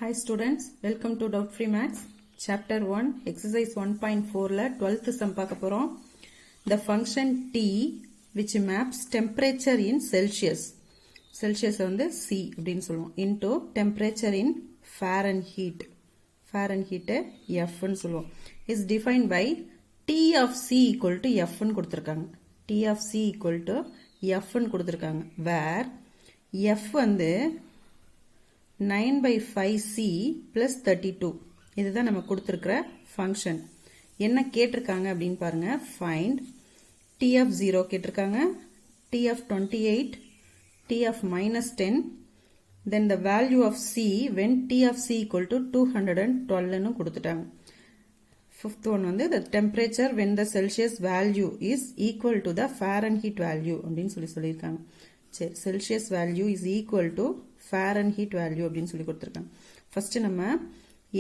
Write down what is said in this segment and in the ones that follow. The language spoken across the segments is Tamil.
Hi students, welcome to Doubt Free Maths. Chapter 1, exercise 1.4 la 12th sum பார்க்க போறோம். The function T which maps temperature in Celsius. Celsius வந்து C அப்படின்னு சொல்லுவோம். Into temperature in Fahrenheit. Fahrenheit F ன்னு சொல்லுவோம். Is defined by T of C equal to F ன்னு கொடுத்திருக்காங்க. T of C equal to F ன்னு கொடுத்திருக்காங்க. Where F வந்து 9/5c plus 32 இதுதான் நம்ம கொடுத்திருக்கிற ஃபங்க்ஷன். என்ன கேட்டிருக்காங்க அப்படின்னு பாருங்க. Find T of 0 கேட்டிருக்காங்க, T of 28, T of -10, then the value of C when T of C equal to 212 ன்னு கொடுத்துட்டாங்க. Fifth one வந்து the temperature when the Celsius value is equal to the Fahrenheit value அப்படின்னு சொல்லியிருக்காங்க. சரி, Celsius value is equal to Fahrenheit value அப்படின்னு சொல்லி கொடுத்துருக்காங்க. ஃபர்ஸ்ட் நம்ம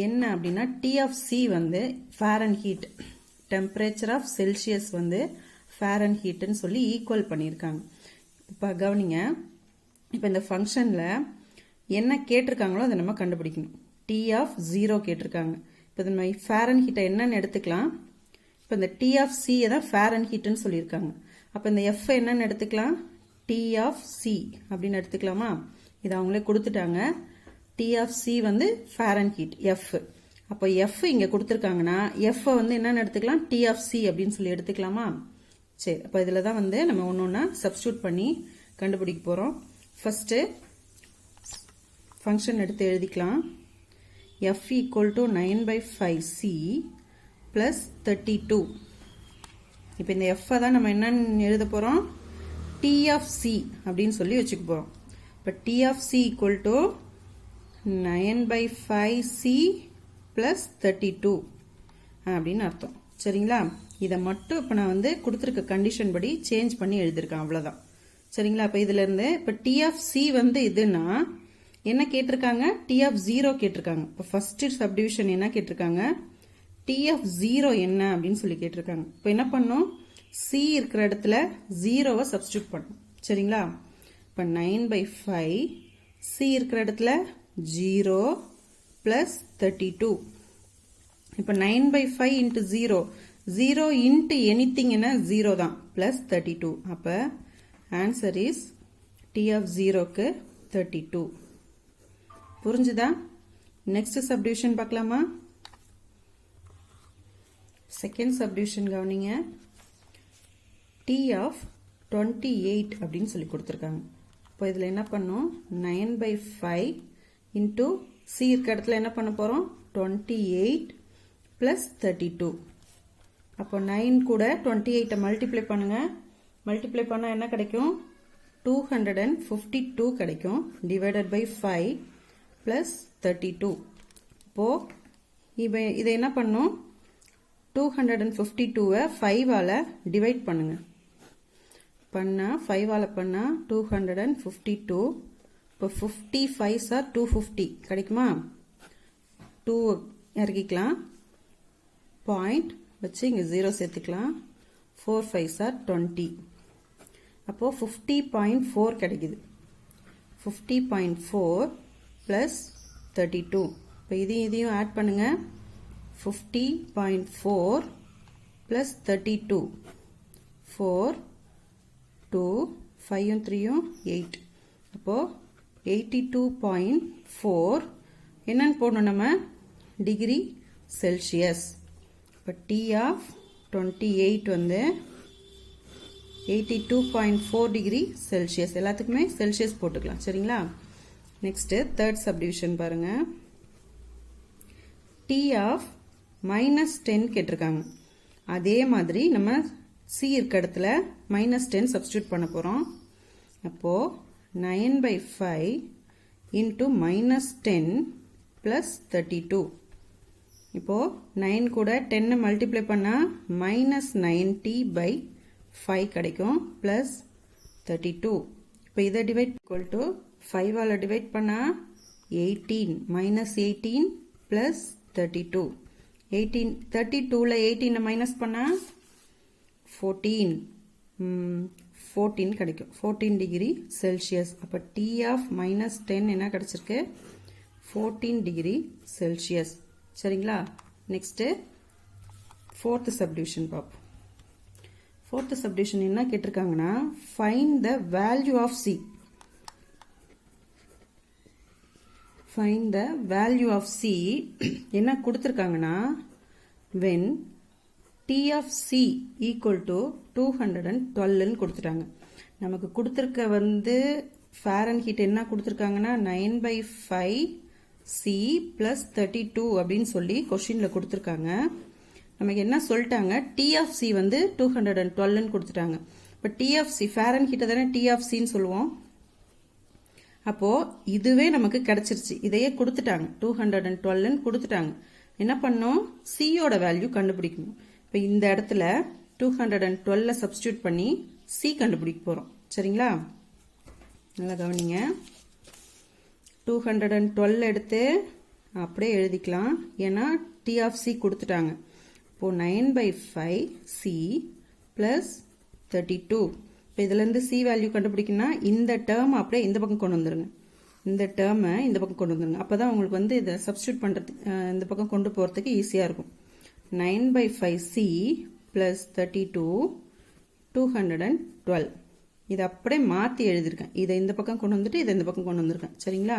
என்ன அப்படின்னா T of C வந்து Fahrenheit, temperature of Celsius வந்து Fahrenheitன்னு சொல்லி ஈக்குவல் பண்ணியிருக்காங்க. இப்போ கவனிங்க, இப்போ இந்த ஃபங்க்ஷனில் என்ன கேட்டிருக்காங்களோ அதை நம்ம கண்டுபிடிக்கணும். T of 0 கேட்டிருக்காங்க. இப்போ நம்ம Fahrenheit என்னன்னு எடுத்துக்கலாம். இப்போ இந்த T of C தான் Fahrenheitன்னு சொல்லியிருக்காங்க. அப்போ இந்த F என்னன்னு எடுத்துக்கலாம், T of C அப்படின்னு எடுத்துக்கலாமா? இது அவங்களே கொடுத்துட்டாங்க. T of C வந்து Fahrenheit F. அப்போ F இங்க கொடுத்துருக்காங்கன்னா F வந்து என்னன்னு எடுத்துக்கலாம், T of C அப்படின்னு சொல்லி எடுத்துக்கலாமா? சரி, அப்போ இதில் தான் வந்து நம்ம ஒன்னொன்னா சப்ஸ்டியூட் பண்ணி கண்டுபிடிக்க போறோம். ஃபர்ஸ்ட் ஃபங்க்ஷன் எடுத்து எழுதிக்கலாம். F equal to 9/5c plus 32. இப்போ இந்த F தான் நம்ம என்னன்னு எழுத போறோம், T of C அப்படின்னு சொல்லி வச்சுக்க போறோம். இப்போ T of C equal to 9/5c plus 32 அப்படின்னு அர்த்தம். சரிங்களா? இதை மட்டும் இப்போ நான் வந்து கொடுத்துருக்க கண்டிஷன் படி சேஞ்ச் பண்ணி எழுதியிருக்கேன், அவ்வளோதான். சரிங்களா? இப்போ இதுல இருந்து இப்போ T of C வந்து இதுன்னா என்ன கேட்டிருக்காங்க, T of 0 கேட்டிருக்காங்க. இப்போ ஃபர்ஸ்ட் சப்டிவிஷன் என்ன கேட்டிருக்காங்க, T of 0 என்ன அப்படின்னு சொல்லி கேட்டிருக்காங்க. இப்போ என்ன பண்ணும், C இருக்கிற இடத்துல 0வை சப்ஸ்டியூட் பண்ணும். சரிங்களா? இப்போ 9/5 C இருக்கிற இடத்துல 0 plus 32. இப்போ 9/5 into 0, 0 into anything என்ன 0 தான், plus 32. அப்போ ஆன்சர் இஸ் T of 0க்கு 32. புரிஞ்சுதா? நெக்ஸ்ட் சப்டிவிஷன் பார்க்கலாமா? செகண்ட் சப்டிவிஷன் கவனிங்க. T of 28 அப்படின்னு சொல்லி கொடுத்துருக்காங்க. இப்போ இதில் என்ன பண்ணும், 9/5 into C இருக்க இடத்துல என்ன பண்ண போகிறோம், 28 plus 32. அப்போ 9 கூட 28 மல்டிப்ளை பண்ணுங்க. மல்டிப்ளை பண்ணால் என்ன கிடைக்கும், 252 கிடைக்கும். Divided by 5 plus 32. இப்போ இதை என்ன பண்ணும், 252வை 5ஆல டிவைட் பண்ணுங்க. பண்ணா 5ஆல பண்ணா 252. இப்போ 55 ஆர் 250 கிடைக்குமா? 2 இறக்கிக்கலாம், பாயிண்ட் வச்சு இங்க 0 சேர்த்துக்கலாம். 4 5 ஆர் 20. அப்போ 50.4 கிடைக்குது. 50.4 பிளஸ் 32. இப்போ இதையும் ஆட் பண்ணுங்க. 50.4 plus 32. 4, 2, 5 3 8. அப்போ 82.4 என்னன்னு போடணும் நம்ம, டிகிரி செல்சியஸ். இப்போ T of 28 வந்து 82.4 டிகிரி செல்சியஸ். எல்லாத்துக்குமே செல்சியஸ் போட்டுக்கலாம். சரிங்களா? நெக்ஸ்ட் தேர்ட் சப்டிவிஷன் பாருங்க. T of -10 கேட்டிருக்காங்க. அதே மாதிரி நம்ம C இருக்க இடத்துல -10 சப்ஸ்டியூட் பண்ண போறோம். அப்போ 9/5 into -10 plus 32. இப்போ 9 கூட 10 மல்டிப்ளை பண்ணா -90/5 கிடைக்கும் பிளஸ் 32. இப்போ இதை டிவைட் equal to 5ஆல டிவைட் பண்ணா 18 -18 plus 32. 32ல 18 மைனஸ் பண்ணா 14 கிடைக்கும். 14 டிகிரி செல்சியஸ். அப்ப T of -10 என்ன கிடைச்சிருக்கு, 14 டிகிரி செல்சியஸ். சரிங்களா? நெக்ஸ்ட் fourth subdivision பார்ப்போம். fourth subdivision என்ன கேட்டிருக்காங்கன்னா find the value of C. find the value of C என்ன கொடுத்திருக்காங்கன்னா when T of C equal to 212 ன்னு கொடுத்துட்டாங்க. நமக்கு கொடுத்திருக்க வந்து Fahrenheit என்ன கொடுத்திருக்காங்கன்னா 9/5 C plus 32 அப்படின்னு சொல்லி கொஸ்டின்ல கொடுத்திருக்காங்க. நமக்கு என்ன சொல்லிட்டாங்க, T of C வந்து 212 ன்னு கொடுத்துட்டாங்க. இப்போ T of C Fahrenheit தானே T of C ன்னு சொல்லுவோம். அப்போ இதுவே நமக்கு கிடைச்சிருச்சு. இதையே கொடுத்துட்டாங்க 212 ன்னு கொடுத்துட்டாங்க. என்ன பண்ணோம், C யோட வேல்யூ கண்டுபிடிக்கணும். இப்போ இந்த இடத்துல 212 சப்ஸ்டியூட் பண்ணி C கண்டுபிடிக்க போறோம். சரிங்களா? நல்லா கவனிங்க. 212 எடுத்து அப்படியே எழுதிக்கலாம். ஏன்னா T of C கொடுத்துட்டாங்க. இப்போ 9/5 C plus 32. இப்போ இதுல இருந்து C வேல்யூ கண்டுபிடிக்கணும்னா இந்த டேர்ம் அப்படியே இந்த பக்கம் கொண்டு வந்துருங்க. இந்த டேர்மை இந்த பக்கம் கொண்டு வந்துருங்க. அப்பதான் உங்களுக்கு வந்து இதை சப்ஸ்டியூட் பண்றதுக்கு இந்த பக்கம் கொண்டு போறதுக்கு ஈஸியா இருக்கும். 9/5 C plus 32 212. இதை அப்படியே மாத்தி எழுதிருக்கேன். இதை இந்த பக்கம் கொண்டு வந்துட்டு இதை இந்த பக்கம் கொண்டு வந்திருக்கேன். சரிங்களா?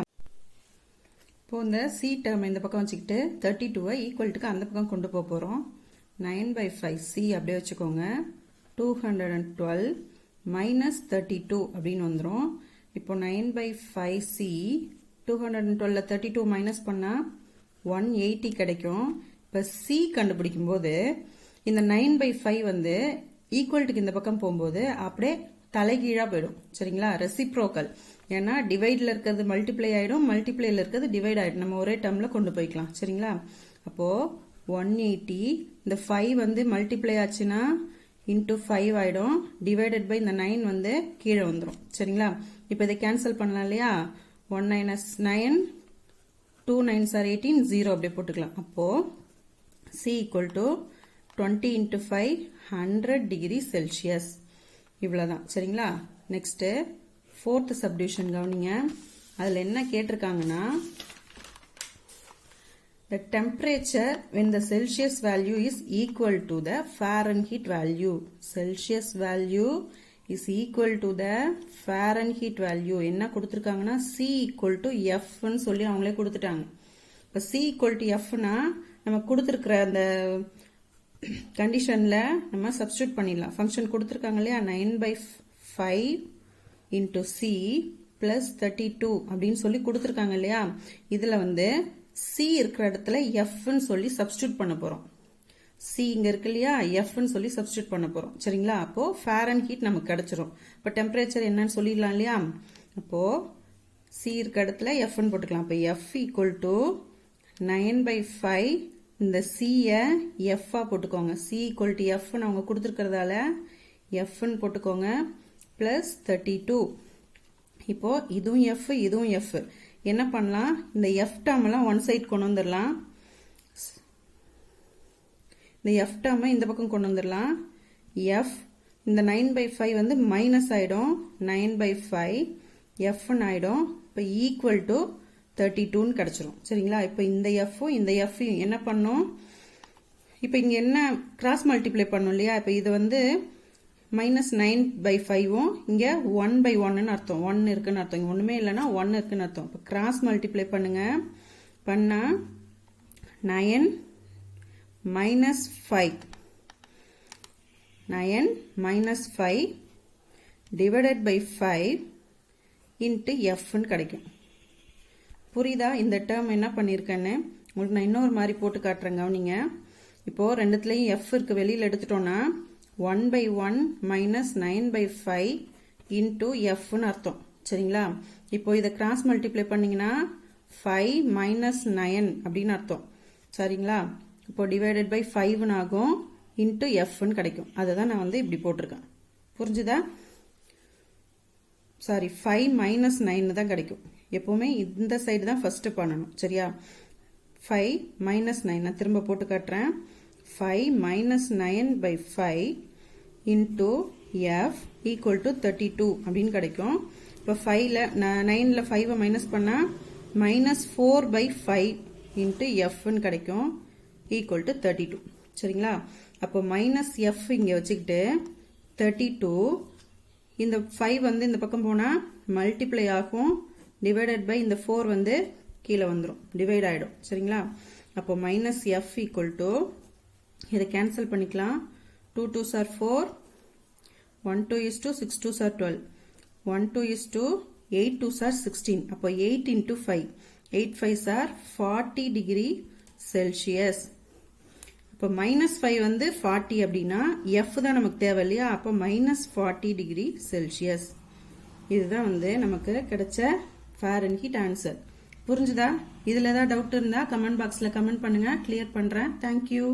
இப்போ இந்த C டேர்ம் இந்த பக்கம் வச்சுக்கிட்டு 32 ஈக்குவல்ட்டுக்கு அந்த பக்கம் கொண்டு போக போறோம். 9/5 C அப்படியே வச்சுக்கோங்க. 212 minus 32 அப்படின்னு வந்துரும். இப்போ 9/5 C 212 32 மைனஸ் பண்ணா 180 கிடைக்கும். இப்போ C கண்டுபிடிக்கும் போது இந்த 9/5 வந்து ஈக்குவல்ட்டுக்கு இந்த பக்கம் போகும்போது அப்படியே தலைகீழா போயிடும். சரிங்களா? ரெசிப்ரோக்கல். ஏன்னா டிவைட்ல இருக்கிறது மல்டிப்ளை ஆயிடும், மல்டிப்ளைல இருக்கிறது டிவைட் ஆயிடும். நம்ம ஒரே டேர்ம்ல கொண்டு போய்க்கலாம். சரிங்களா? அப்போ 180 இந்த 5 வந்து மல்டிப்ளை ஆச்சுன்னா இன்டூ 5 ஆயிடும். டிவைடட் பை இந்த 9 வந்து கீழே வந்துடும். சரிங்களா? இப்போ இதை கேன்சல் பண்ணலாம் இல்லையா? 1 minus 9 2 9s are 18 0 அப்படியே போட்டுக்கலாம். அப்போ C equal to 20 into 5 100 degree Celsius. இவ்வளவுதான். சரிங்களா? நெக்ஸ்ட் fourth subdivision கவனிங்க. அதுல என்ன கேட்டிருக்காங்கன்னா the temperature when the Celsius value is equal to the Fahrenheit value. Celsius value is equal to the Fahrenheit value. என்ன கொடுத்திருக்காங்கன்னா C equal to F ன்னு சொல்லி அவங்களே கொடுத்துட்டாங்க. இப்போ C equal to F னா நம்ம கொடுத்திருக்கிற அந்த கண்டிஷன்ல நம்ம சப்ஸ்டியூட் பண்ணிடலாம். ஃபங்க்ஷன் கொடுத்திருக்காங்க இல்லையா? 9/5 into C plus 32 அப்படின்னு சொல்லி கொடுத்திருக்காங்க இல்லையா? இதுல வந்து C இருக்கிற இடத்துல F ன்னு சொல்லி சப்ஸ்டியூட் பண்ண போறோம். C இங்க இருக்கு இல்லையா? F ன்னு சொல்லி சப்ஸ்டியூட் பண்ண போறோம். சரிங்களா? அப்போ ஃபாரன்ஹீட் நமக்கு கிடைச்சிரும். இப்போ டெம்பரேச்சர் என்னன்னு சொல்லிடலாம் இல்லையா? அப்போ C இருக்க இடத்துல F ன்னு போட்டுக்கலாம். அப்போ F equal to 9/5 இந்த C F போட்டுக்கோங்க. C equal to F ன்னு அவங்க கொடுத்திருக்கிறதால F ன்னு போட்டுக்கோங்க. plus 32. இப்போ இதுவும் F இதுவும் F. என்ன பண்ணலாம், இந்த F டேர்ம் எல்லாம் ஒன் சைடு கொண்டு வந்துடலாம். இந்த F டேர்ம் இந்த பக்கம் கொண்டு வந்துடலாம். F இந்த 9/5 வந்து மைனஸ் ஆயிடும். 9/5 F ஆயிடும். இப்போ ஈக்குவல் டு 32 கிடைச்சிரும். சரிங்களா? இப்போ இந்த F இந்த F என்ன பண்ணும், இப்போ இங்க என்ன கிராஸ் மல்டிப்ளை பண்ணும் இல்லையா? இப்போ இது வந்து -9/5 இங்க 1/1 அர்த்தம். 1 இருக்குன்னு அர்த்தம். இங்க ஒண்ணுமே இல்லைன்னா 1 இருக்குன்னு அர்த்தம். இப்போ கிராஸ் மல்டிப்ளை பண்ணுங்க. பண்ணா 9 - 5 9 - 5 divided by 5 into F ன்னு கிடைக்கும். புரியுதா? இந்த டேர்ம் என்ன பண்ணிருக்கேன்னு உங்களுக்கு நான் இன்னொரு மாதிரி போட்டு காட்டுறேன். கவனிங்க. இப்போ ரெண்டுத்துலயும் F இருக்கு, வெளியில எடுத்துட்டோம்னா 1/1 minus 9/5 into F ன்னு அர்த்தம். சரிங்களா? இப்போ இதை கிராஸ் மல்டிப்ளை பண்ணீங்கன்னா 5 minus 9 அப்படின்னு அர்த்தம். சரிங்களா? இப்போ டிவைடட் பை 5 ஆகும். into F ன்னு கிடைக்கும். அதுதான் நான் வந்து இப்படி போட்டிருக்கேன். புரிஞ்சுதா? சாரி, 5 minus 9 தான் கிடைக்கும். எப்பவுமே இந்த சைடு தான் ஃபர்ஸ்ட் பண்ணணும். சரியா? 5 minus 9 நான் திரும்ப போட்டு காட்டுறேன். 5 minus 9/5 into F equal to 32 அப்படின்னு கிடைக்கும். இப்போ 9ல 5 மைனஸ் பண்ணா மைனஸ் 4/5 இன்ட்டு எஃப்னு கிடைக்கும் ஈக்குவல் டு 32. சரிங்களா? அப்போ மைனஸ் எஃப் இங்கே வச்சுக்கிட்டு 32 இந்த 5 வந்து இந்த பக்கம் போனால் மல்டிப்ளை ஆகும், டிவைடட் பை இந்த 4 வந்து கீழே வந்துடும், டிவைட் ஆகிடும். சரிங்களா? அப்போ மைனஸ் எஃப் ஈக்குவல் டு இதை கேன்சல் பண்ணிக்கலாம். 2 2s are 4, 1 2 is 2, 6 2s are 12, 1 2 is 2, 8 2s are 16. அப்போ 8 into 5, 8 5s are 40 degree Celsius. இப்போ மைனஸ் 5 வந்து 40 அப்படின்னா எஃப் தான் நமக்கு தேவை இல்லையா? அப்போ மைனஸ் 40 டிகிரி செல்சியஸ். இதுதான் வந்து நமக்கு கிடைச்ச ஃபாரன்ஹீட் ஆன்சர். புரிஞ்சுதா? இதில் ஏதாவது டவுட் இருந்தால் கமெண்ட் பாக்ஸில் கமெண்ட் பண்ணுங்க, கிளியர் பண்ணுறேன். தேங்க்யூ.